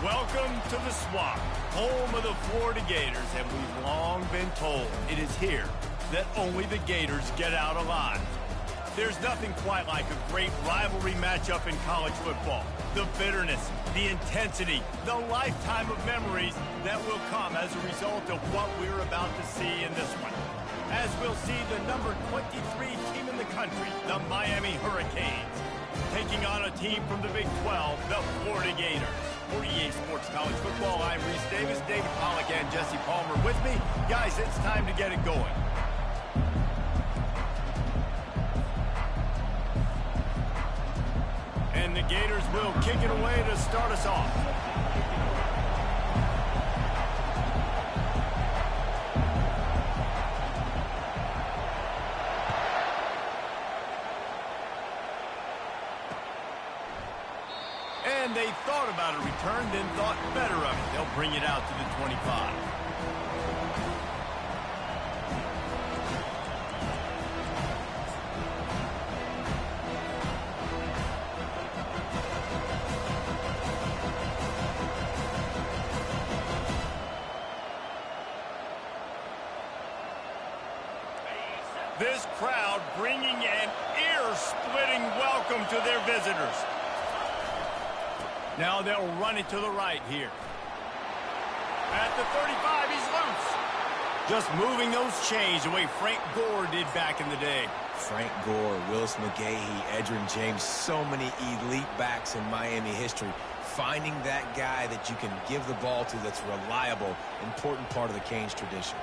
Welcome to the Swamp, home of the Florida Gators, and we've long been told it is here that only the Gators get out alive. There's nothing quite like a great rivalry matchup in college football. The bitterness, the intensity, the lifetime of memories that will come as a result of what we're about to see in this one. As we'll see the number 23 team in the country, the Miami Hurricanes, taking on a team from the Big 12, the Florida Gators. For EA Sports College Football, I'm Reese Davis, David Pollack, and Jesse Palmer with me. Guys, it's time to get it going. And the Gators will kick it away to start us off. And they thought about a return, then thought better of it. They'll bring it out to the 25. This crowd bringing an ear-splitting welcome to their visitors. Now they'll run it to the right here. At the 35, he's loose. Just moving those chains the way Frank Gore did back in the day. Frank Gore, Willis McGahee, Edgerrin James, so many elite backs in Miami history. Finding that guy that you can give the ball to that's reliable, important part of the Canes tradition.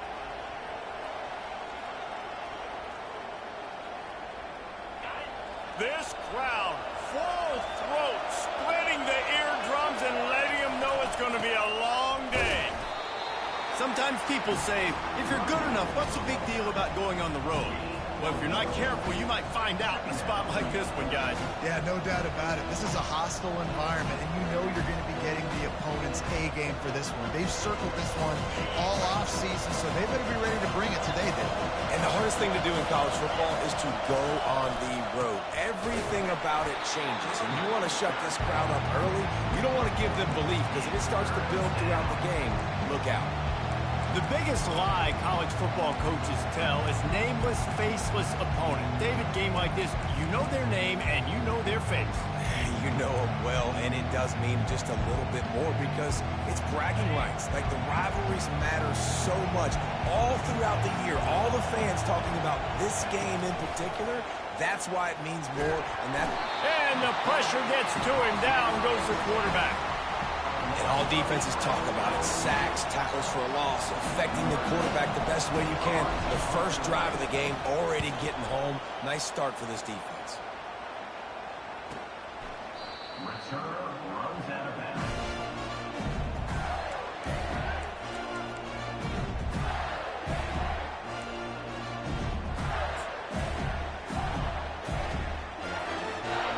This crowd, full throat, splitting the eardrums and letting them know it's going to be a long day. Sometimes people say, if you're good enough, what's the big deal about going on the road? Well, if you're not careful, you might find out in a spot like this one, guys. Yeah, no doubt about it. This is a hostile environment, and you know you're going to be getting the opponent's A-game for this one. They've circled this one all off-season, so they better be ready to bring it today, then. And the hardest thing to do in college football is to go on the road. Everything about it changes, and you want to shut this crowd up early. You don't want to give them belief, because if it starts to build throughout the game, look out. The biggest lie college football coaches tell is nameless, faceless opponent. David, game like this, you know their name and you know their face. You know them well, and it does mean just a little bit more because it's bragging rights. Like, the rivalries matter so much all throughout the year. All the fans talking about this game in particular, that's why it means more. And the pressure gets to him. Down goes the quarterback. And all defenses talk about it. Sacks, tackles for a loss, affecting the quarterback the best way you can. The first drive of the game, already getting home. Nice start for this defense. Returner runs out of bounds.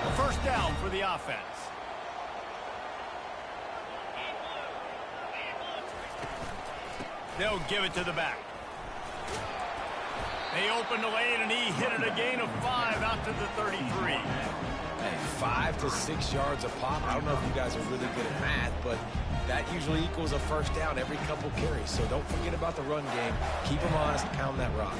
A first down for the offense. They'll give it to the back. They opened the lane, and he hit it a gain of 5 out to the 33. 5 to 6 yards a pop. I don't know if you guys are really good at math, but that usually equals a first down every couple carries. So don't forget about the run game. Keep them honest, pound that rock.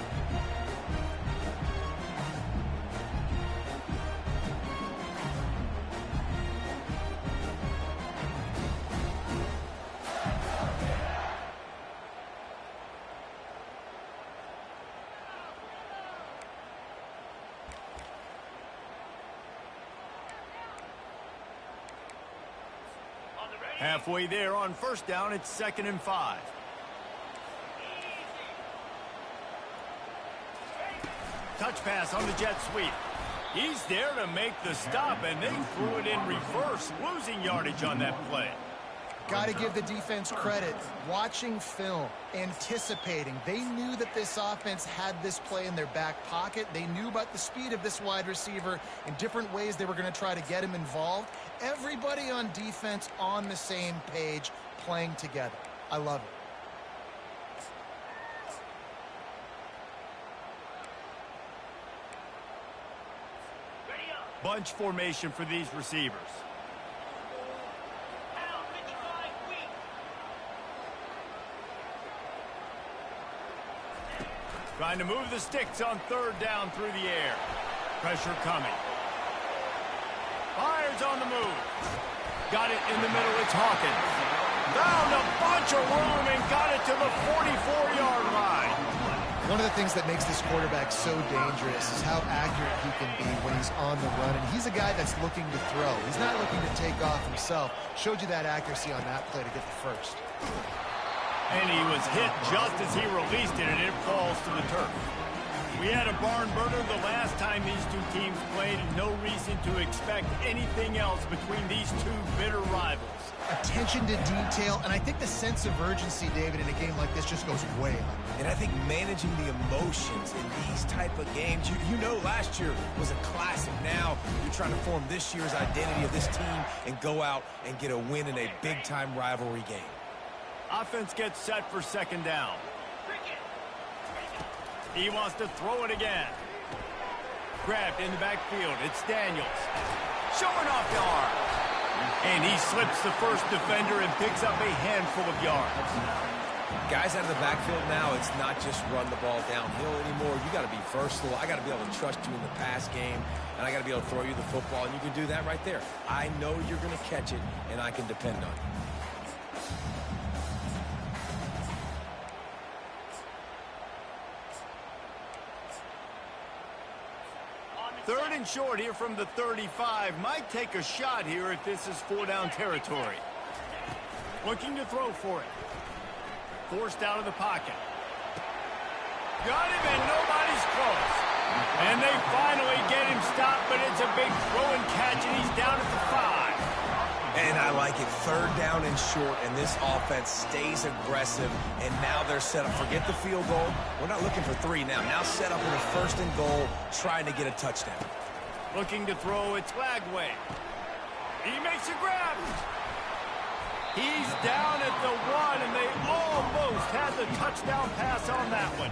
Halfway there on first down, it's 2nd and 5. Touch pass on the jet sweep. He's there to make the stop, and they threw it in reverse, losing yardage on that play. Got to give the defense credit. Watching film, anticipating. They knew that this offense had this play in their back pocket. They knew about the speed of this wide receiver and different ways they were going to try to get him involved. Everybody on defense on the same page, playing together. I love it. Bunch formation for these receivers. Trying to move the sticks on third down through the air. Pressure coming. Fires on the move. Got it in the middle. It's Hawkins. Found a bunch of room and got it to the 44-yard line. One of the things that makes this quarterback so dangerous is how accurate he can be when he's on the run. And he's a guy that's looking to throw. He's not looking to take off himself. Showed you that accuracy on that play to get the first. And he was hit just as he released it, and it falls to the turf. We had a barn burner the last time these two teams played, and no reason to expect anything else between these two bitter rivals. Attention to detail, and I think the sense of urgency, David, in a game like this just goes way up. And I think managing the emotions in these type of games, you know last year was a classic. Now you're trying to form this year's identity of this team and go out and get a win in a big-time rivalry game. Offense gets set for second down. He wants to throw it again. Grabbed in the backfield. It's Daniels. Showing off the arm. And he slips the first defender and picks up a handful of yards. Guys out of the backfield now, it's not just run the ball downhill anymore. You got to be versatile. I got to be able to trust you in the pass game, and I got to be able to throw you the football, and you can do that right there. I know you're going to catch it, and I can depend on it. Third and short here from the 35. Might take a shot here if this is four-down territory. Looking to throw for it. Forced out of the pocket. Got him, and nobody's close. And they finally get him stopped, but it's a big throw and catch, and he's down at the 5. And I like it. Third down and short, and this offense stays aggressive, and now they're set up. Forget the field goal. We're not looking for 3 now. Now set up in a first and goal, trying to get a touchdown. Looking to throw, it's Lagway. He makes a grab. He's down at the 1, and they almost had the touchdown pass on that one.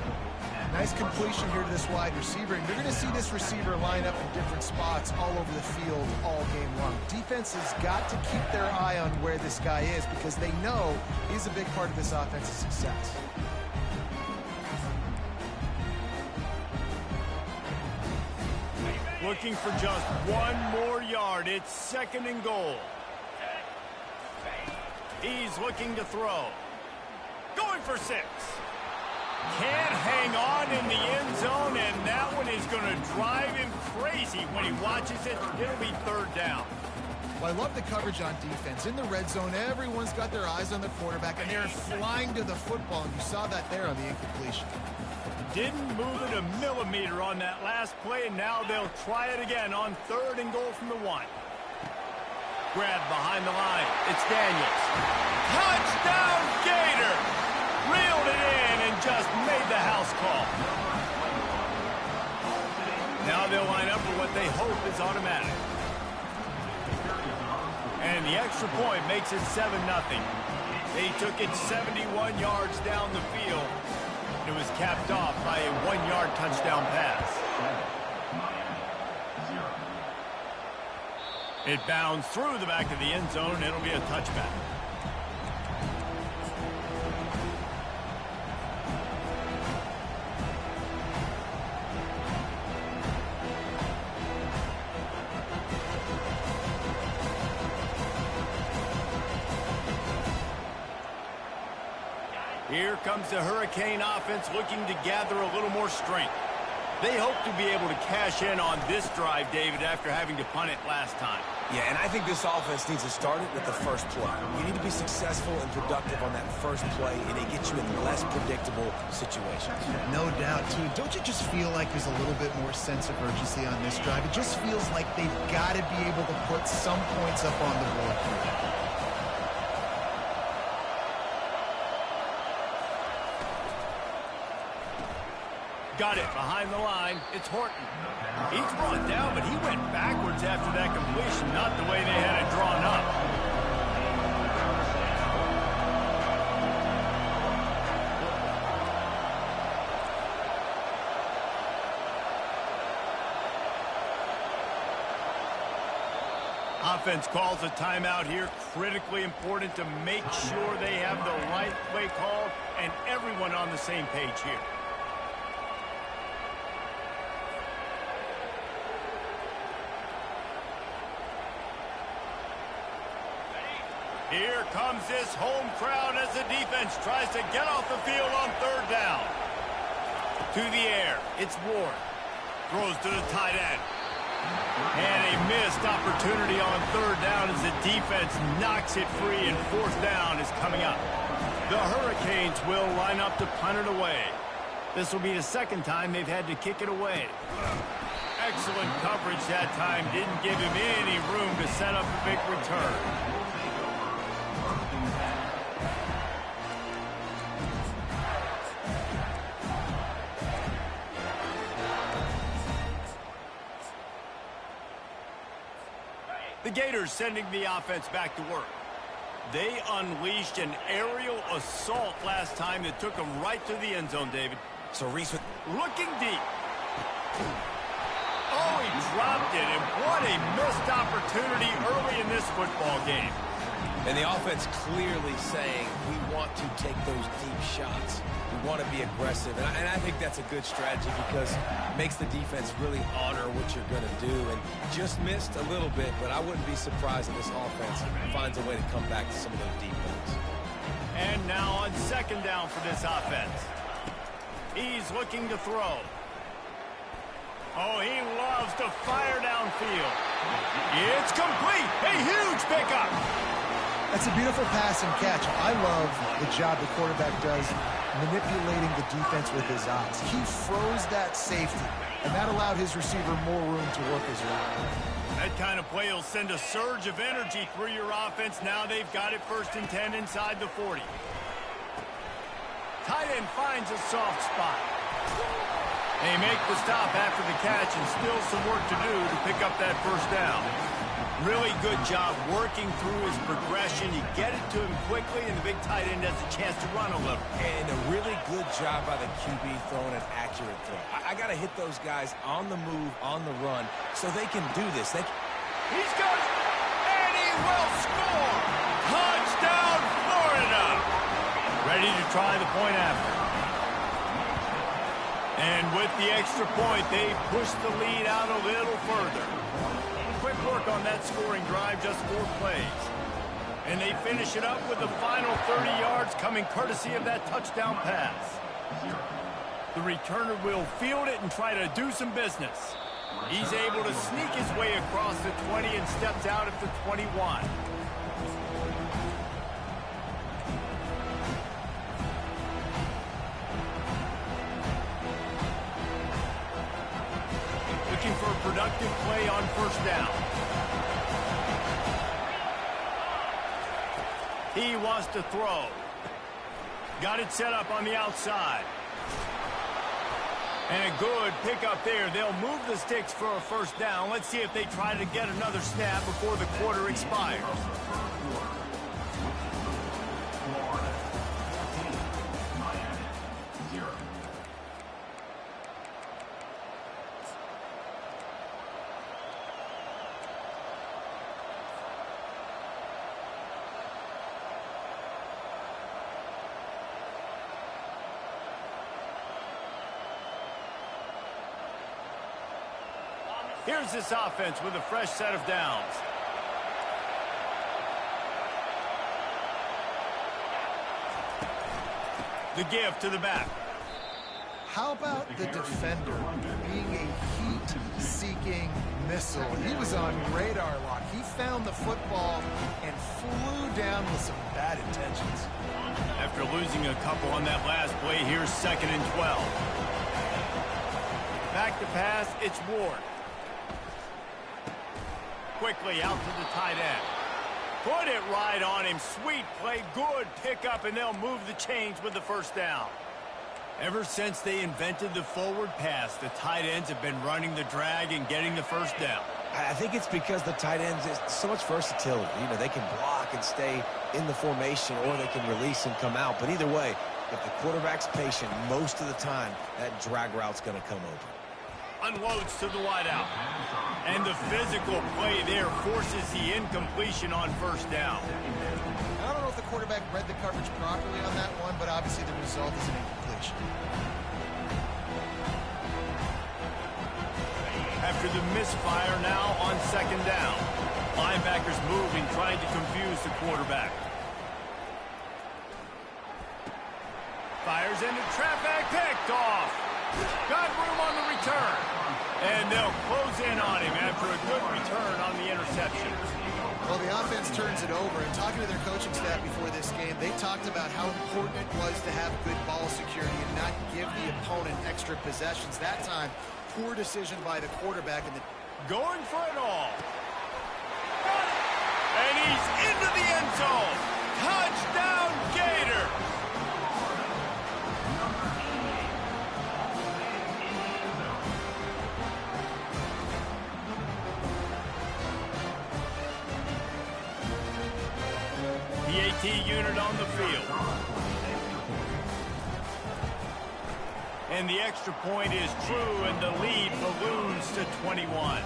Nice completion here to this wide receiver, and you're going to see this receiver line up in different spots all over the field all game long. Defense has got to keep their eye on where this guy is because they know he's a big part of this offense's success. Looking for just 1 more yard. It's second and goal. He's looking to throw. Going for 6. Can't hang on in the end zone, and that one is going to drive him crazy when he watches it. It'll be third down. Well, I love the coverage on defense. In the red zone, everyone's got their eyes on the quarterback, and they're flying to the football, and you saw that there on the incompletion. Didn't move it a millimeter on that last play, and now they'll try it again on third and goal from the 1. Grab behind the line. It's Daniels. Touchdown, Gator! Reeled it in and just made the house call. Now they'll line up for what they hope is automatic. And the extra point makes it 7-0. They took it 71 yards down the field. It was capped off by a 1-yard touchdown pass. It bounds through the back of the end zone, and it'll be a touchback. Here comes the Hurricane offense looking to gather a little more strength. They hope to be able to cash in on this drive, David, after having to punt it last time. Yeah, and I think this offense needs to start it with the first play. You need to be successful and productive on that first play, and it gets you in less predictable situations. No doubt, too. Don't you just feel like there's a little bit more sense of urgency on this drive? It just feels like they've got to be able to put some points up on the board here. Got it behind the line. It's Horton. He's brought down, but he went backwards after that completion, not the way they had it drawn up. Offense calls a timeout here. Critically important to make sure they have the right play call and everyone on the same page here. Here comes this home crowd as the defense tries to get off the field on third down. To the air, it's Ward. Throws to the tight end. And a missed opportunity on third down as the defense knocks it free and fourth down is coming up. The Hurricanes will line up to punt it away. This will be the second time they've had to kick it away. Excellent coverage that time. Didn't give him any room to set up a big return. The Gators sending the offense back to work. They unleashed an aerial assault last time that took them right to the end zone, David. So Reese with looking deep. Oh, he dropped it, and what a missed opportunity early in this football game. And the offense clearly saying, we want to take those deep shots. We want to be aggressive. And I think that's a good strategy because it makes the defense really honor what you're going to do. And just missed a little bit, but I wouldn't be surprised if this offense finds a way to come back to some of those deep ones. And now on second down for this offense. He's looking to throw. Oh, he loves to fire downfield. It's complete. A huge pickup. That's a beautiful pass and catch. I love the job the quarterback does manipulating the defense with his eyes. He froze that safety, and that allowed his receiver more room to work his route. That kind of play will send a surge of energy through your offense. Now they've got it 1st and 10 inside the 40. Tight end finds a soft spot. They make the stop after the catch and still some work to do to pick up that first down. Really good job working through his progression. You get it to him quickly, and the big tight end has a chance to run a little. And a really good job by the QB throwing an accurate throw. I got to hit those guys on the move, on the run, so they can do this. He's got it, and he will score. Touchdown, Florida. Ready to try the point after. And with the extra point, they push the lead out a little further. Quick work on that scoring drive, just 4 plays. And they finish it up with the final 30 yards coming courtesy of that touchdown pass. The returner will field it and try to do some business. He's able to sneak his way across the 20 and steps out at the 21. Looking for a productive play on first down. He wants to throw. Got it set up on the outside. And a good pickup there. They'll move the sticks for a first down. Let's see if they try to get another snap before the quarter expires. Here's this offense with a fresh set of downs. The give to the back. How about the defender being a heat-seeking missile? He was on radar lock. He found the football and flew down with some bad intentions. After losing a couple on that last play, here's 2nd and 12. Back to pass, it's Ward. Quickly out to the tight end. Put it right on him. Sweet play, good pickup, and they'll move the chains with the first down. Ever since they invented the forward pass, the tight ends have been running the drag and getting the first down. I think it's because the tight ends, is so much versatility. You know, they can block and stay in the formation, or they can release and come out. But either way, if the quarterback's patient, most of the time, that drag route's going to come open. Unloads to the wideout. And the physical play there forces the incompletion on first down. I don't know if the quarterback read the coverage properly on that one, but obviously the result is an incompletion. After the misfire, now on 2nd down. Linebackers moving, trying to confuse the quarterback. Fires into traffic, picked off. Got room on the return. And they'll close in on him after a good return on the interception. Well, the offense turns it over, and talking to their coaching staff before this game, they talked about how important it was to have good ball security and not give the opponent extra possessions. That time, poor decision by the quarterback. Going for it all. Got it. And he's into the end zone. Touchdown, Gators. The AT unit on the field. And the extra point is true, and the lead balloons to 21.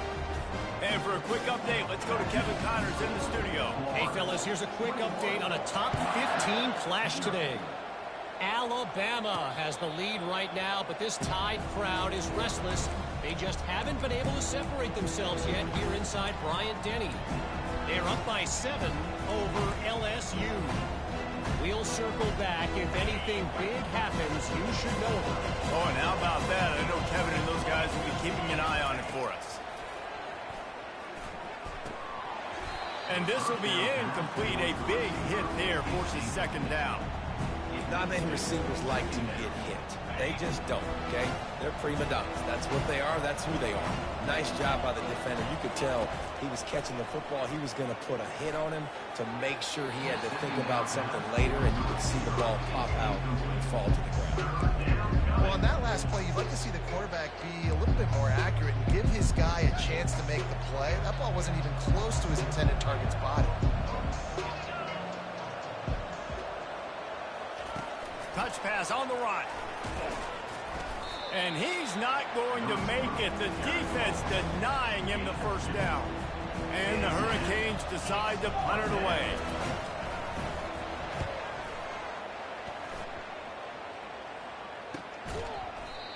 And for a quick update, let's go to Kevin Connors in the studio. Hey, fellas, here's a quick update on a top 15 clash today. Alabama has the lead right now, but this Tide crowd is restless. They just haven't been able to separate themselves yet here inside Bryant-Denny. They're up by 7 over LSU. We'll circle back. If anything big happens, you should know about it. Oh, and how about that? I know Kevin and those guys will be keeping an eye on it for us. And this will be incomplete. A big hit there forces second down. Not many receivers like to get hit. They just don't, okay? They're prima donnas. That's what they are. That's who they are. Nice job by the defender. You could tell he was catching the football. He was going to put a hit on him to make sure he had to think about something later, and you could see the ball pop out and fall to the ground. Well, on that last play, you'd like to see the quarterback be a little bit more accurate and give his guy a chance to make the play. That ball wasn't even close to his intended target's body. Touch pass on the run. And he's not going to make it. The defense denying him the first down. And the Hurricanes decide to punt it away.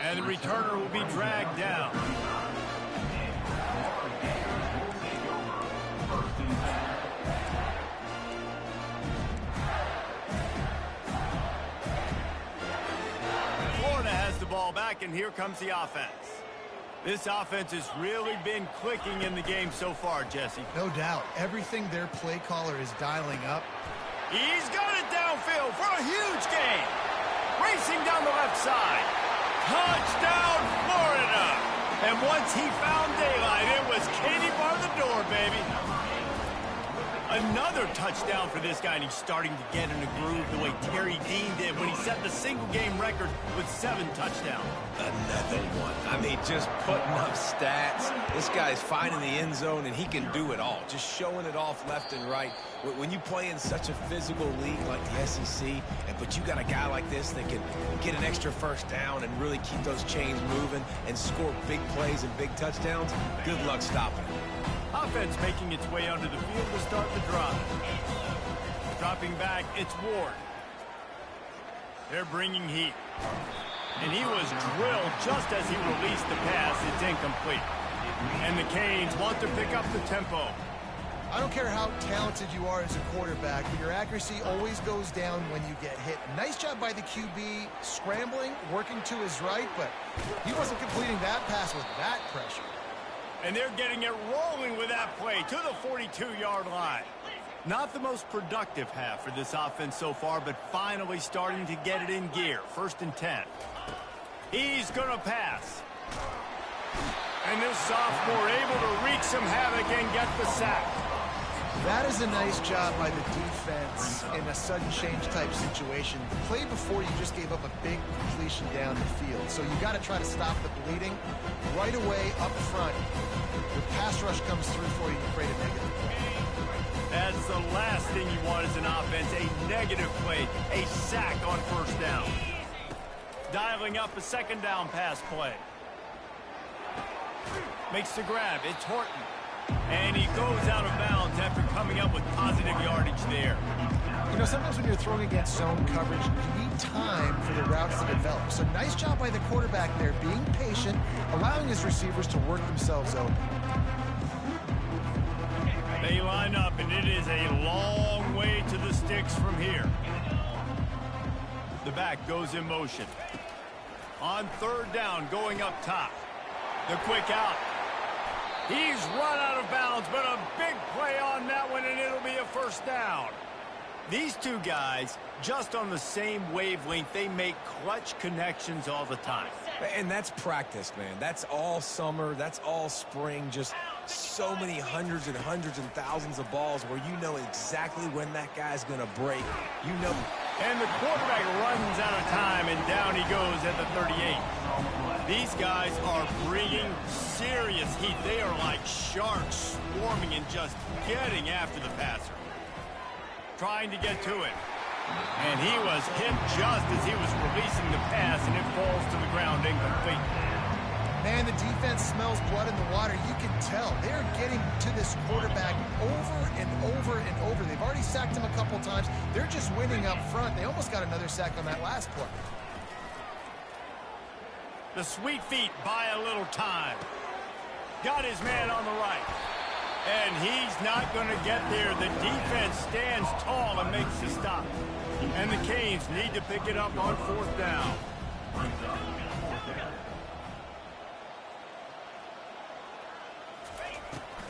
And the returner will be dragged down. Ball back, and here comes the offense. This offense has really been clicking in the game so far, Jesse. No doubt. Everything their play caller is dialing up. He's got it downfield for a huge gain. Racing down the left side. Touchdown, Florida. And once he found daylight, it was Katie bar the door, baby. Another touchdown for this guy, and he's starting to get in a groove the way Terry Dean did when he set the single-game record with 7 touchdowns. Another one. I mean, just putting up stats. This guy's finding the end zone, and he can do it all. Just showing it off left and right. When you play in such a physical league like the SEC, but you got a guy like this that can get an extra first down and really keep those chains moving and score big plays and big touchdowns, good luck stopping it. Offense making its way onto the field to start the drive. Dropping back, it's Ward. They're bringing heat. And he was drilled just as he released the pass. It's incomplete. And the Canes want to pick up the tempo. I don't care how talented you are as a quarterback, but your accuracy always goes down when you get hit. Nice job by the QB scrambling, working to his right, but he wasn't completing that pass with that pressure. And they're getting it rolling with that play to the 42-yard line. Not the most productive half for this offense so far, but finally starting to get it in gear. 1st and 10. He's going to pass. And this sophomore able to wreak some havoc and get the sack. That is a nice job by the defense in a sudden change type situation. The play before, you just gave up a big completion down the field. So you got to try to stop the bleeding right away up front. The pass rush comes through for you to create a negative play. That's the last thing you want as an offense, a negative play, a sack on 1st down. Dialing up a 2nd down pass play. Makes the grab. It's Horton. And he goes out of bounds after coming up with positive yardage there. You know, sometimes when you're throwing against zone coverage, you need time for the routes to develop. So nice job by the quarterback there, being patient, allowing his receivers to work themselves open. They line up, and it is a long way to the sticks from here. The back goes in motion. On third down, going up top. The quick out. He's run out of bounds, but a big play on that one, and it'll be a first down. These two guys, just on the same wavelength, they make clutch connections all the time. And that's practice, man. That's all summer. That's all spring. Just so many hundreds and thousands of balls where you know exactly when that guy's going to break. You know. And the quarterback runs out of time, and down he goes at the 38. These guys are bringing serious heat. They are like sharks swarming and just getting after the passer. Trying to get to it. And he was hit just as he was releasing the pass, and it falls to the ground incomplete. Man, the defense smells blood in the water. You can tell. They're getting to this quarterback over and over and over. They've already sacked him a couple times. They're just winning up front. They almost got another sack on that last play. The sweet feet buy a little time. Got his man on the right. And he's not going to get there. The defense stands tall and makes the stop. And the Canes need to pick it up on fourth down.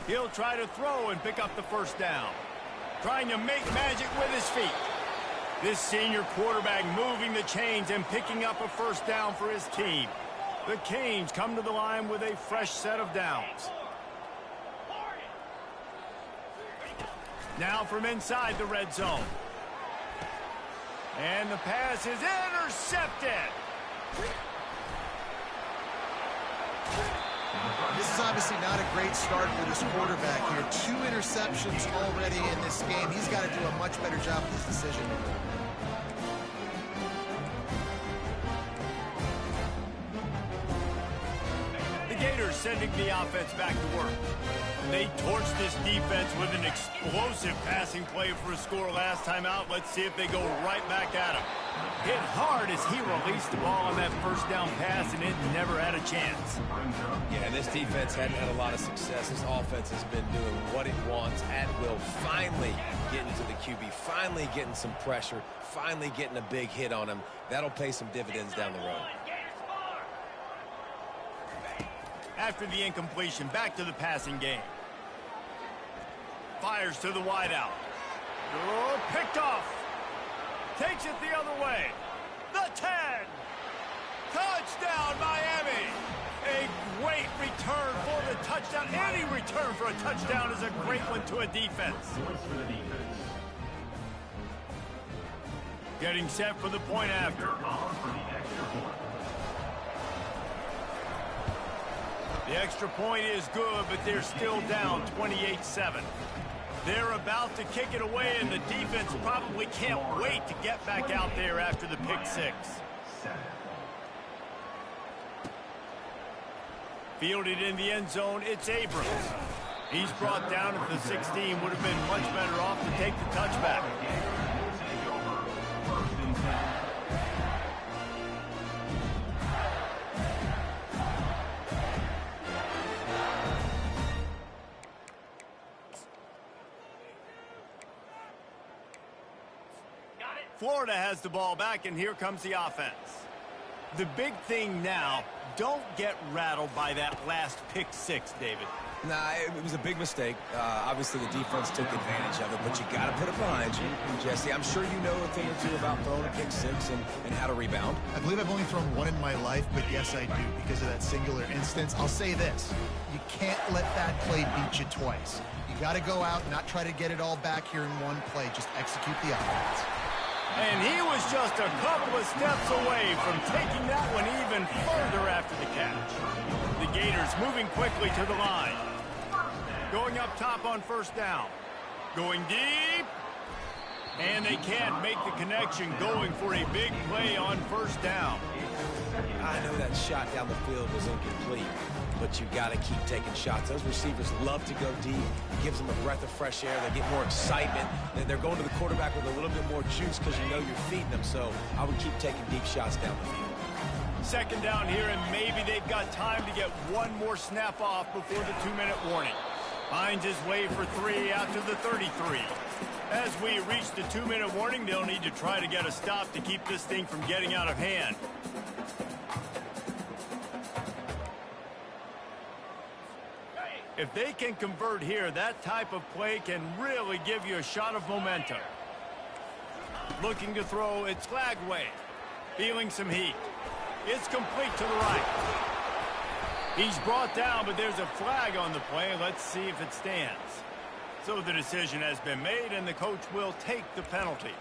He'll try to throw and pick up the first down. Trying to make magic with his feet. This senior quarterback moving the chains and picking up a first down for his team. The Canes come to the line with a fresh set of downs. Now from inside the red zone. And the pass is intercepted. This is obviously not a great start for this quarterback here. 2 interceptions already in this game. He's got to do a much better job with his decision. The Gators sending the offense back to work. They torched this defense with an explosive passing play for a score last time out. Let's see if they go right back at him. Hit hard as he released the ball on that first down pass, and it never had a chance. Yeah, and this defense hadn't had a lot of success. This offense has been doing what it wants at will. Finally getting to the QB, finally getting some pressure, finally getting a big hit on him. That'll pay some dividends down the road. After the incompletion, back to the passing game. Fires to the wideout. Oh, picked off. Takes it the other way. The 10. Touchdown, Miami. A great return for the touchdown. Any return for a touchdown is a great one to a defense. Getting set for the point after. The extra point is good, but they're still down 28-7. They're about to kick it away, and the defense probably can't wait to get back out there after the pick six. Fielded in the end zone, it's Abrams. He's brought down at the 16, would have been much better off to take the touchback. Florida has the ball back, and here comes the offense. The big thing now, don't get rattled by that last pick six, David. Nah, it was a big mistake. Obviously, the defense took advantage of it, but you got to put it behind you. Jesse, I'm sure you know a thing or two about throwing a pick six and how to rebound. I believe I've only thrown one in my life, but yes, I do because of that singular instance. I'll say this. You can't let that play beat you twice. You got to go out and not try to get it all back here in one play. Just execute the offense. And he was just a couple of steps away from taking that one even further after the catch. The Gators moving quickly to the line. Going up top on first down. Going deep. And they can't make the connection, going for a big play on first down. I know that shot down the field was incomplete, but you got to keep taking shots. Those receivers love to go deep. It gives them a breath of fresh air. They get more excitement. They're going to the quarterback with a little bit more juice because you know you're feeding them. So I would keep taking deep shots down the field. Second down here, and maybe they've got time to get one more snap off before the 2-minute warning. Finds his way for 3 after the 33. As we reach the 2-minute warning, they'll need to try to get a stop to keep this thing from getting out of hand. If they can convert here, that type of play can really give you a shot of momentum. Looking to throw, it's Lagway. Feeling some heat. It's complete to the right. He's brought down, but there's a flag on the play. Let's see if it stands. So the decision has been made, and the coach will take the penalty.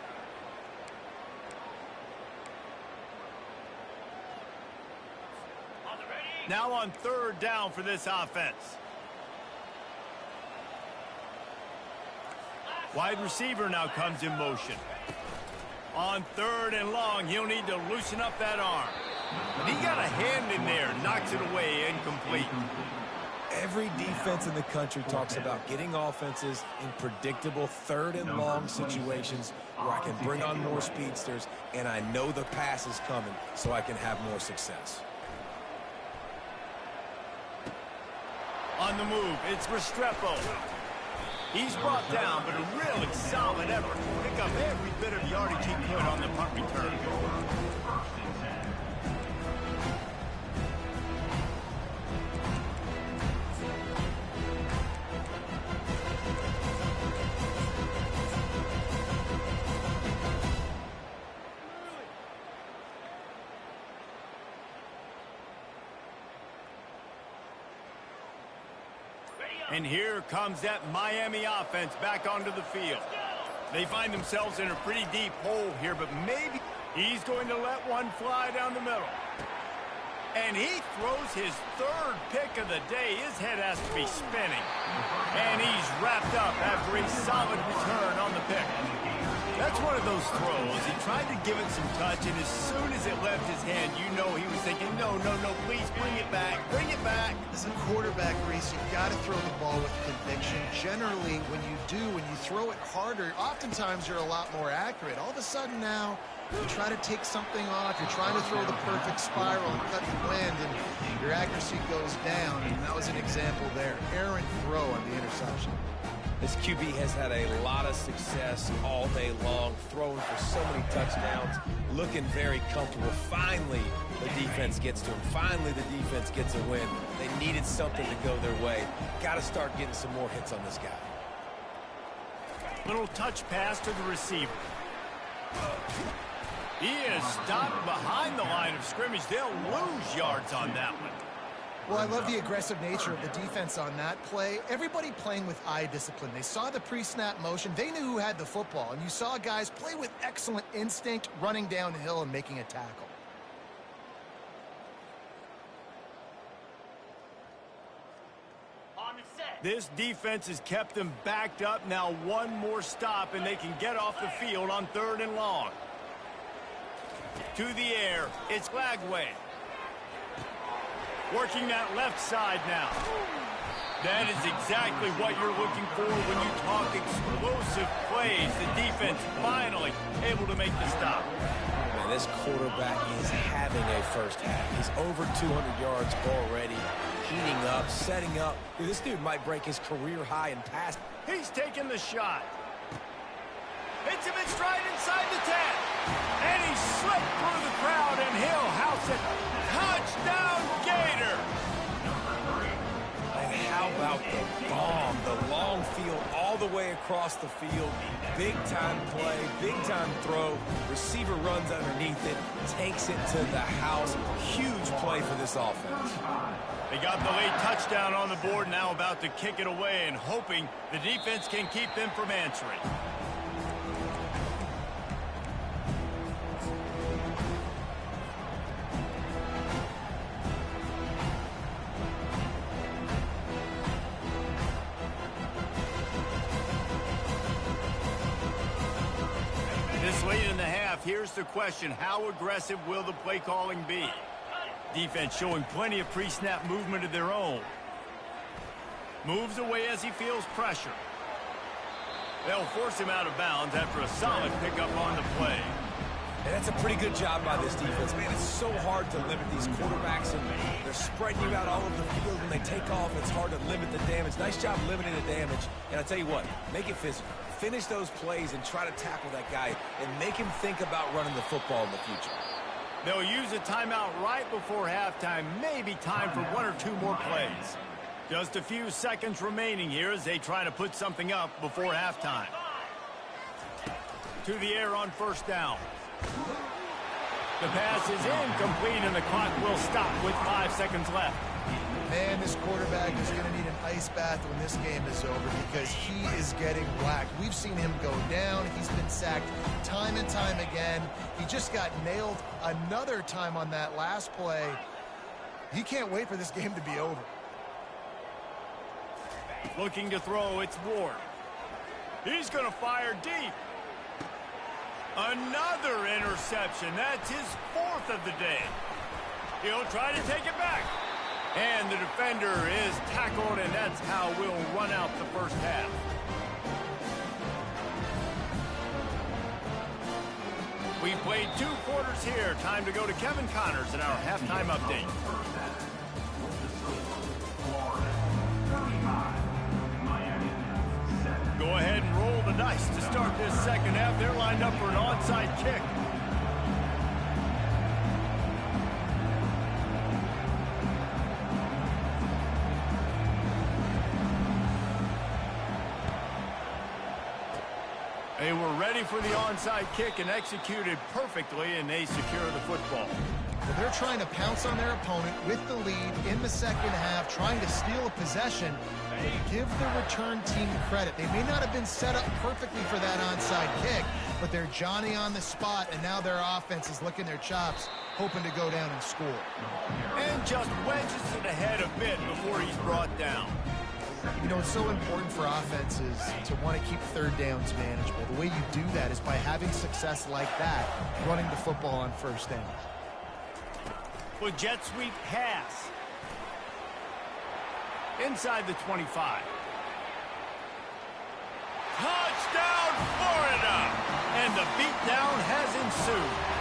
Now on 3rd down for this offense. Wide receiver now comes in motion. On 3rd and long, he'll need to loosen up that arm. But he got a hand in there, knocks it away, incomplete. Every defense in the country talks about getting offenses in predictable 3rd and long situations where I can bring on more speedsters and I know the pass is coming so I can have more success. On the move, it's Restrepo. He's brought down, but a really solid effort to pick up every bit of yardage he could on the punt return. And here comes that Miami offense back onto the field. They find themselves in a pretty deep hole here, but maybe he's going to let one fly down the middle. And he throws his 3rd pick of the day. His head has to be spinning. And he's wrapped up after a solid return on the pick. That's one of those throws. He tried to give it some touch, and as soon as it left his hand, you know he was thinking, no, please bring it back, bring it back. As a quarterback, Reese, you've got to throw the ball with conviction. Generally, when you throw it harder, oftentimes you're a lot more accurate. All of a sudden now, you try to take something off, you're trying to throw the perfect spiral and cut the wind, and your accuracy goes down, and that was an example there. Errant throw on the interception. This QB has had a lot of success all day long, throwing for so many touchdowns, looking very comfortable. Finally, the defense gets to him. Finally, the defense gets a win. They needed something to go their way. Got to start getting some more hits on this guy. Little touch pass to the receiver. He is stopped behind the line of scrimmage. They'll lose yards on that one. Well, I love the aggressive nature of the defense on that play. Everybody playing with eye discipline. They saw the pre-snap motion. They knew who had the football. And you saw guys play with excellent instinct, running downhill and making a tackle. This defense has kept them backed up. Now one more stop, and they can get off the field on 3rd and long. To the air, it's Lagway. Working that left side now. That is exactly what you're looking for when you talk explosive plays. The defense finally able to make the stop. Man, this quarterback is having a first half. He's over 200 yards already, heating up, setting up. Dude, this dude might break his career high in pass. He's taking the shot. Hits him in stride inside the 10. And he slipped through the crowd, and he'll house it. Touchdown, Gator! And how about the bomb? The long field all the way across the field. Big-time play, big-time throw. Receiver runs underneath it, takes it to the house. Huge play for this offense. They got the late touchdown on the board, now about to kick it away and hoping the defense can keep them from answering. This late in the half, here's the question. How aggressive will the play calling be? Defense showing plenty of pre-snap movement of their own. Moves away as he feels pressure. They'll force him out of bounds after a solid pickup on the play. And that's a pretty good job by this defense. Man, it's so hard to limit these quarterbacks, and they're spreading you out all over the field. When they take off, it's hard to limit the damage. Nice job limiting the damage. And I'll tell you what, make it physical. Finish those plays and try to tackle that guy and make him think about running the football in the future. They'll use a timeout right before halftime. Maybe time for one or two more plays. Just a few seconds remaining here as they try to put something up before halftime. To the air on first down. The pass is incomplete, and the clock will stop with 5 seconds left. Man, this quarterback is going to need an ice bath when this game is over because he is getting whacked. We've seen him go down. He's been sacked time and time again. He just got nailed another time on that last play. He can't wait for this game to be over. Looking to throw, it's Ward. He's going to fire deep. Another interception. That's his 4th of the day. He'll try to take it back. And the defender is tackled, and that's how we'll run out the first half. We've played 2 quarters here. Time to go to Kevin Connors in our halftime update. Go ahead and roll the dice to start this second half. They're lined up for an onside kick. They were ready for the onside kick and executed perfectly, and they secure the football. Well, they're trying to pounce on their opponent with the lead in the second half, trying to steal a possession. Give the return team credit. They may not have been set up perfectly for that onside kick, but they're Johnny on the spot, and now their offense is licking their chops, hoping to go down and score. And just wedges it ahead a bit before he's brought down. You know, it's so important for offenses to want to keep third downs manageable. The way you do that is by having success like that, running the football on first down. With jet sweep pass. Inside the 25. Touchdown, Florida! And the beatdown has ensued.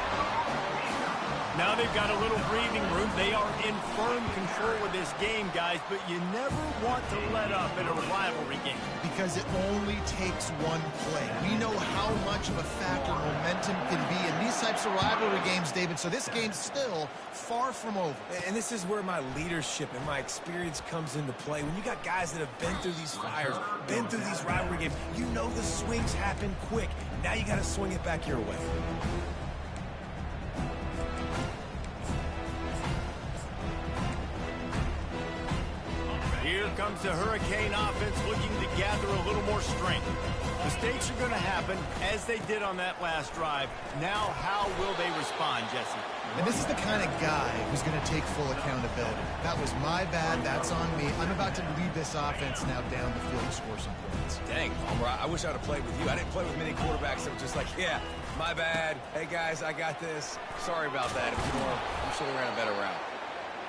Now they've got a little breathing room. They are in firm control of this game, guys, but you never want to let up in a rivalry game. Because it only takes one play. We know how much of a factor momentum can be in these types of rivalry games, David, so this game's still far from over. And this is where my leadership and my experience comes into play. When you got guys that have been through these fires, been through these rivalry games, you know the swings happen quick. Now you got to swing it back your way. Here comes the Hurricane offense looking to gather a little more strength. Mistakes are going to happen, as they did on that last drive. Now, how will they respond, Jesse? And this is the kind of guy who's going to take full accountability. That was my bad. That's on me. I'm about to lead this offense now down the field to score some points. Dang, Homer, I wish I would have played with you. I didn't play with many quarterbacks that were just like, yeah, my bad. Hey, guys, I got this. Sorry about that. If you know, I'm sure we ran a better route.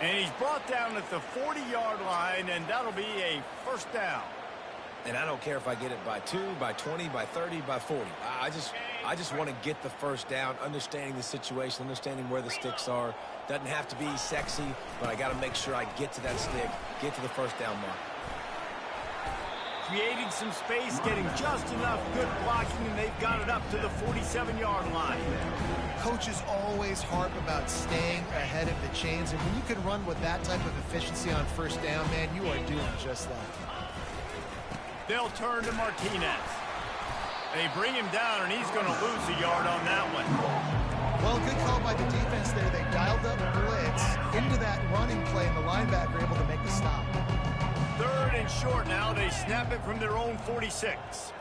And he's brought down at the 40-yard line, and that'll be a first down. And I don't care if I get it by 2, by 20, by 30, by 40. I just want to get the first down, understanding the situation, understanding where the sticks are. Doesn't have to be sexy, but I got to make sure I get to that stick, get to the first down mark. Creating some space, getting just enough good blocking, and they've got it up to the 47-yard line. Coaches always harp about staying ahead of the chains, and when you can run with that type of efficiency on first down, man, you are doing just that. They'll turn to Martinez. They bring him down, and he's going to lose a yard on that one. Well, good call by the defense there. They dialed up blitz into that running play, and the linebacker able to make the stop. 3rd and short now. They snap it from their own 46.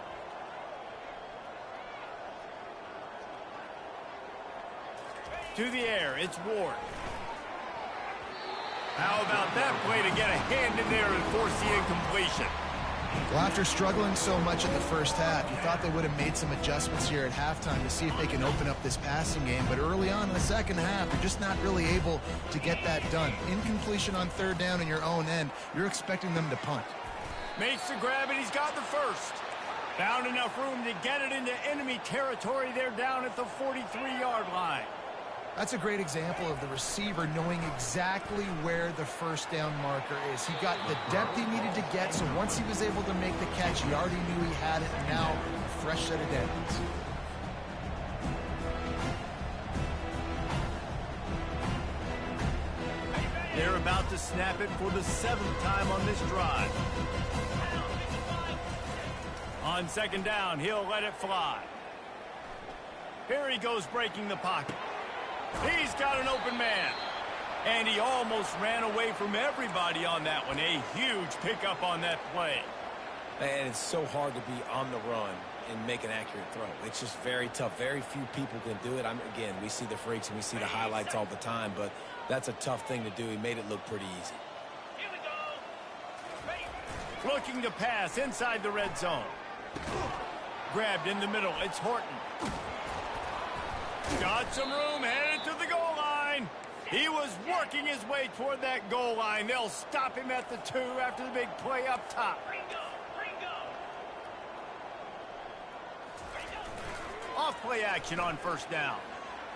To the air, it's Ward. How about that play to get a hand in there and force the incompletion? Well, after struggling so much in the first half, you thought they would have made some adjustments here at halftime to see if they can open up this passing game. But early on in the second half, you're just not really able to get that done. Incompletion on 3rd down in your own end, you're expecting them to punt. Makes the grab, and he's got the first. Found enough room to get it into enemy territory. They're down at the 43-yard line. That's a great example of the receiver knowing exactly where the first down marker is. He got the depth he needed to get, so once he was able to make the catch, he already knew he had it, and now a fresh set of downs. They're about to snap it for the 7th time on this drive. On second down, he'll let it fly. Here he goes breaking the pocket. He's got an open man. And he almost ran away from everybody on that one. A huge pickup on that play. And it's so hard to be on the run and make an accurate throw. It's just very tough. Very few people can do it. Again, we see the freaks and we see the highlights all the time, but that's a tough thing to do. He made it look pretty easy. Looking to pass inside the red zone. Grabbed in the middle. It's Horton. Got some room, headed to the goal line. He was working his way toward that goal line. They'll stop him at the 2 after the big play up top. Off play action on first down.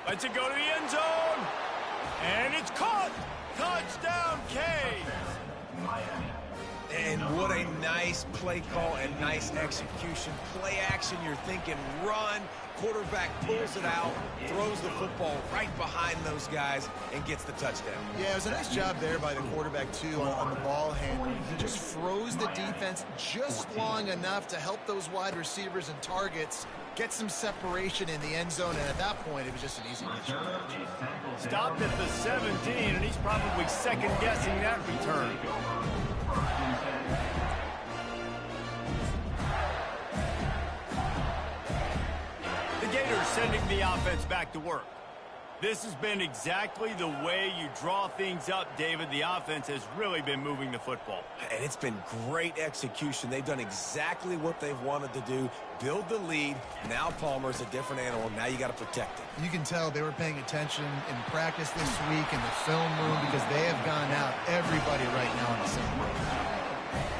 Lets it go to the end zone. And it's caught. Touchdown, Canes. And what a nice play call and nice execution. Play action, you're thinking run. Quarterback pulls it out, throws the football right behind those guys, and gets the touchdown. Yeah, it was a nice job there by the quarterback, too, on the ball handling. He just froze the defense just long enough to help those wide receivers and targets get some separation in the end zone, and at that point, it was just an easy catch. Stopped at the 17, and he's probably second-guessing that return. Gators sending the offense back to work. This has been exactly the way you draw things up, David. The offense has really been moving the football. And it's been great execution. They've done exactly what they've wanted to do. Build the lead. Now Palmer's a different animal. Now you got to protect it. You can tell they were paying attention in practice this week in the film room because they have gone out everybody right now on the same page.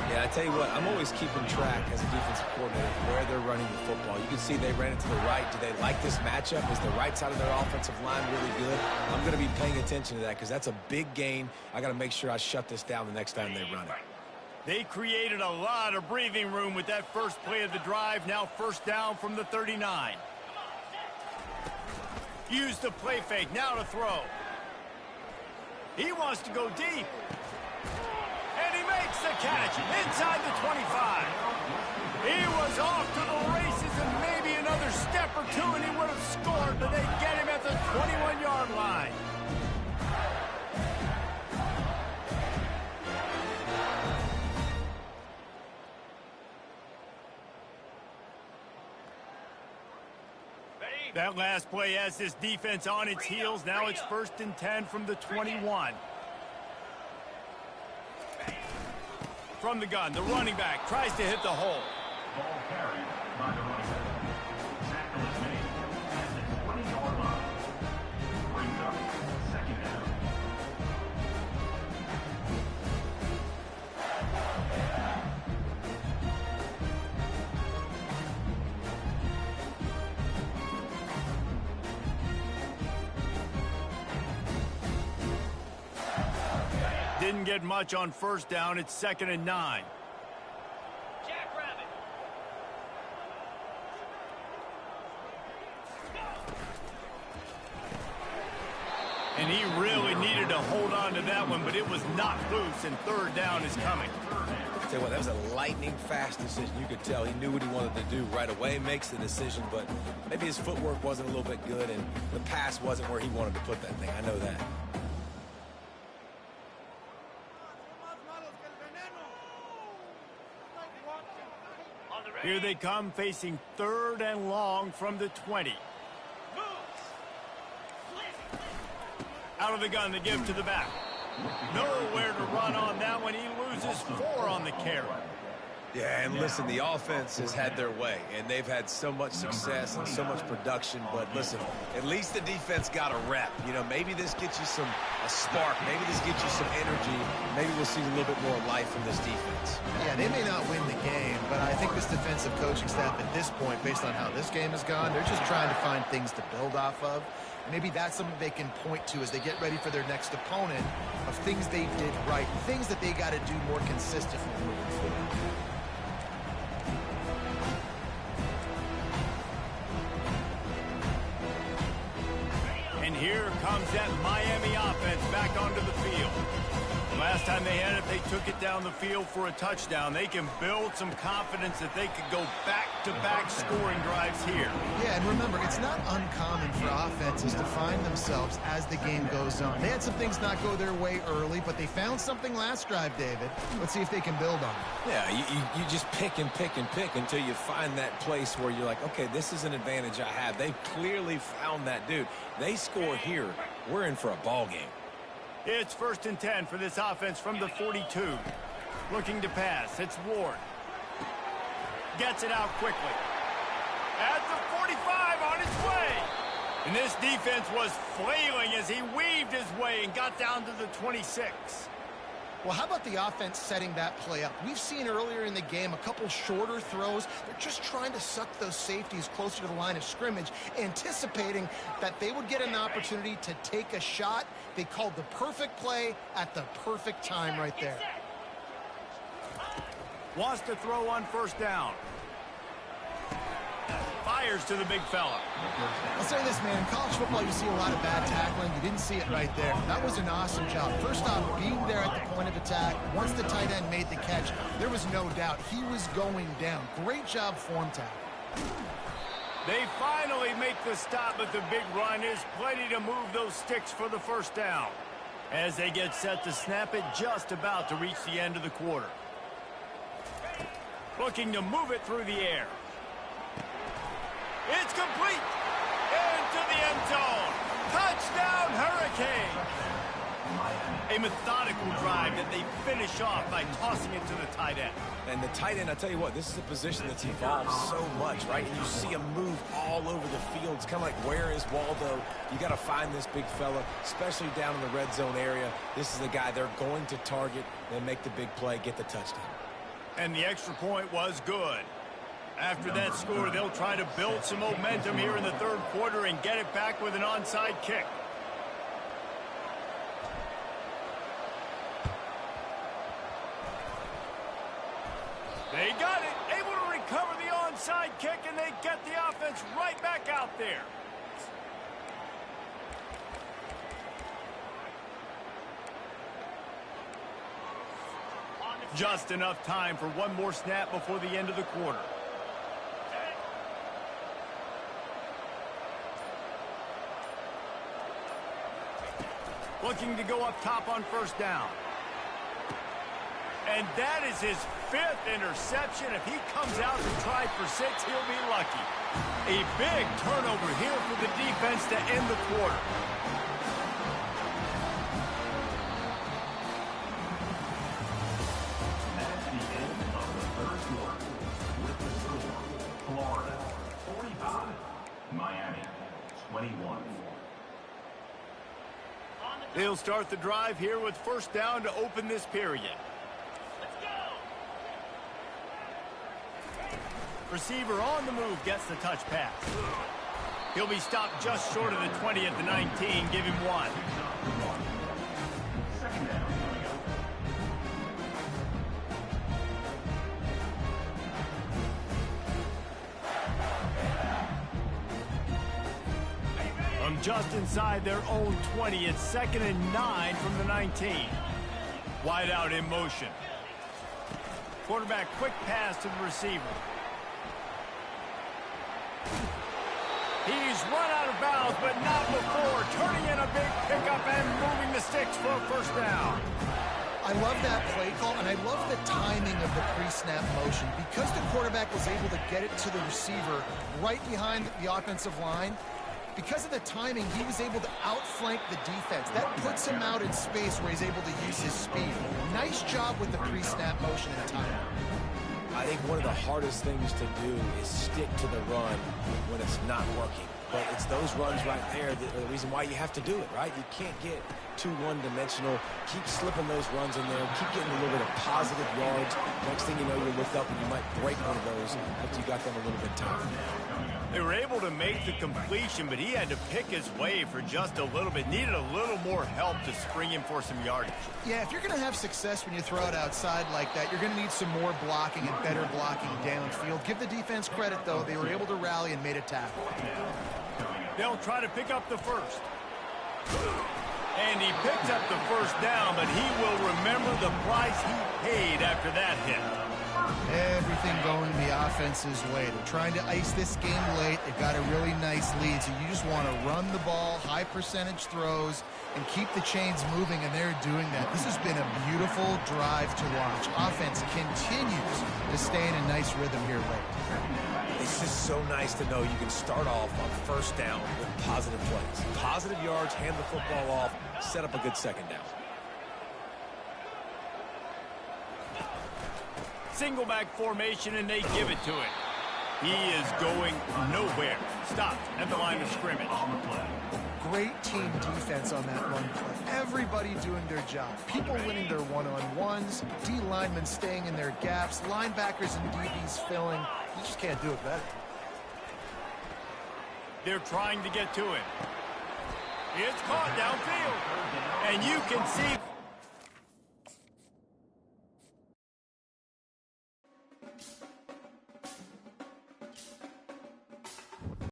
Yeah, I tell you what, I'm always keeping track as a defensive coordinator where they're running the football. You can see they ran it to the right. Do they like this matchup? Is the right side of their offensive line really good? I'm going to be paying attention to that because that's a big gain. I got to make sure I shut this down the next time they run it. They created a lot of breathing room with that first play of the drive. Now first down from the 39. Use the play fake. Now to throw. He wants to go deep. And he makes the catch inside the 25. He was off to the races and maybe another step or two and he would have scored, but they get him at the 21-yard line. That last play has this defense on its heels. Now it's 1st and 10 from the 21. From the gun, the running back tries to hit the hole. Ball carried by the running back. Tackle is made at the 20-yard line. Brings up 2nd down. Didn't get much on first down. It's 2nd and 9. And he really needed to hold on to that one, but it was not loose, and 3rd down is coming. I'll tell you what, that was a lightning-fast decision. You could tell he knew what he wanted to do right away, makes the decision, but maybe his footwork wasn't a little bit good, and the pass wasn't where he wanted to put that thing. I know that. Here they come, facing 3rd and long from the 20. Out of the gun, the give to the back. Nowhere to run on that one. He loses 4 on the carry. Yeah, and listen, the offense has had their way, and they've had so much success and so much production. But listen, at least the defense got a rep. You know, maybe this gets you a spark. Maybe this gets you some energy. Maybe we'll see a little bit more life from this defense. Yeah, they may not win the game, but I think this defensive coaching staff at this point, based on how this game has gone, they're just trying to find things to build off of. Maybe that's something they can point to as they get ready for their next opponent, of things they did right, things that they got to do more consistently moving forward. And here comes that Miami offense back onto the field. Last time they had it, they took it down the field for a touchdown. They can build some confidence that they could go back-to-back scoring drives here. Yeah, and remember, it's not uncommon for offenses to find themselves as the game goes on. They had some things not go their way early, but they found something last drive, David. Let's see if they can build on it. Yeah, you just pick and pick and pick until you find that place where you're like, okay, this is an advantage I have. They've clearly found that, dude. They score here, we're in for a ball game. It's 1st and 10 for this offense from the 42. Looking to pass. It's Ward. Gets it out quickly. At the 45 on his way. And this defense was flailing as he weaved his way and got down to the 26. Well, how about the offense setting that play up? We've seen earlier in the game a couple shorter throws. They're just trying to suck those safeties closer to the line of scrimmage, anticipating that they would get an opportunity to take a shot. They called the perfect play at the perfect time right there. Wants to throw on 1st down. Fires to the big fella. I'll say this, man. In college football, you see a lot of bad tackling. You didn't see it right there. That was an awesome job. First off, being there at the point of attack. Once the tight end made the catch, there was no doubt he was going down. Great job form tackle. They finally make the stop, but the big run is plenty to move those sticks for the 1st down. As they get set to snap it, just about to reach the end of the quarter. Looking to move it through the air. It's complete. Into the end zone. Touchdown, Hurricane. A methodical drive that they finish off by tossing it to the tight end. And the tight end, I tell you what, this is a position that's evolved so much, right? And you see him move all over the field. It's kind of like, where is Waldo? You got to find this big fella, especially down in the red zone area. This is the guy they're going to target and make the big play, get the touchdown. And the extra point was good. After that score, they'll try to build some momentum here in the 3rd quarter and get it back with an onside kick. They got it, able to recover the onside kick, and they get the offense right back out there. Just enough time for one more snap before the end of the quarter. Looking to go up top on 1st down. And that is his 5th interception. If he comes out to try for 6, he'll be lucky. A big turnover here for the defense to end the quarter. That's the end of the 3rd quarter. With the score, Florida 45, Miami 21. They'll start the drive here with 1st down to open this period. Receiver on the move gets the touch pass. He'll be stopped just short of the 20 at the 19. Give him 1. 2nd down coming up. From just inside their own 20, it's 2nd and 9 from the 19. Wide out in motion. Quarterback quick pass to the receiver. He's run out of bounds, but not before turning in a big pickup and moving the sticks for a 1st down. I love that play call, and I love the timing of the pre-snap motion. Because the quarterback was able to get it to the receiver right behind the offensive line, because of the timing, he was able to outflank the defense. That puts him out in space where he's able to use his speed. Nice job with the pre-snap motion and timing. I think one of the hardest things to do is stick to the run when it's not working. But it's those runs right there that are the reason why you have to do it, right? You can't get too one-dimensional. Keep slipping those runs in there. Keep getting a little bit of positive yards. Next thing you know, you look up and you might break one of those after you got them a little bit tired. They were able to make the completion, but he had to pick his way for just a little bit. Needed a little more help to spring him for some yardage. Yeah, if you're going to have success when you throw it outside like that, you're going to need some more blocking and better blocking downfield. Give the defense credit, though. They were able to rally and made a tackle. They'll try to pick up the first. And he picks up the first down, but he will remember the price he paid after that hit. Everything going the offense's way. They're trying to ice this game late. They've got a really nice lead, so you just want to run the ball, high percentage throws, and keep the chains moving, and they're doing that. This has been a beautiful drive to watch. Offense continues to stay in a nice rhythm here late. It's just so nice to know you can start off on first down with positive plays. Positive yards, hand the football off, set up a good second down. Single back formation, and they give it to him. He is going nowhere. Stopped at the line of scrimmage. Great team defense on that run play. Everybody doing their job. People winning their one-on-ones, D linemen staying in their gaps, linebackers and DBs filling. You just can't do it better. They're trying to get to him. It's caught downfield. And you can see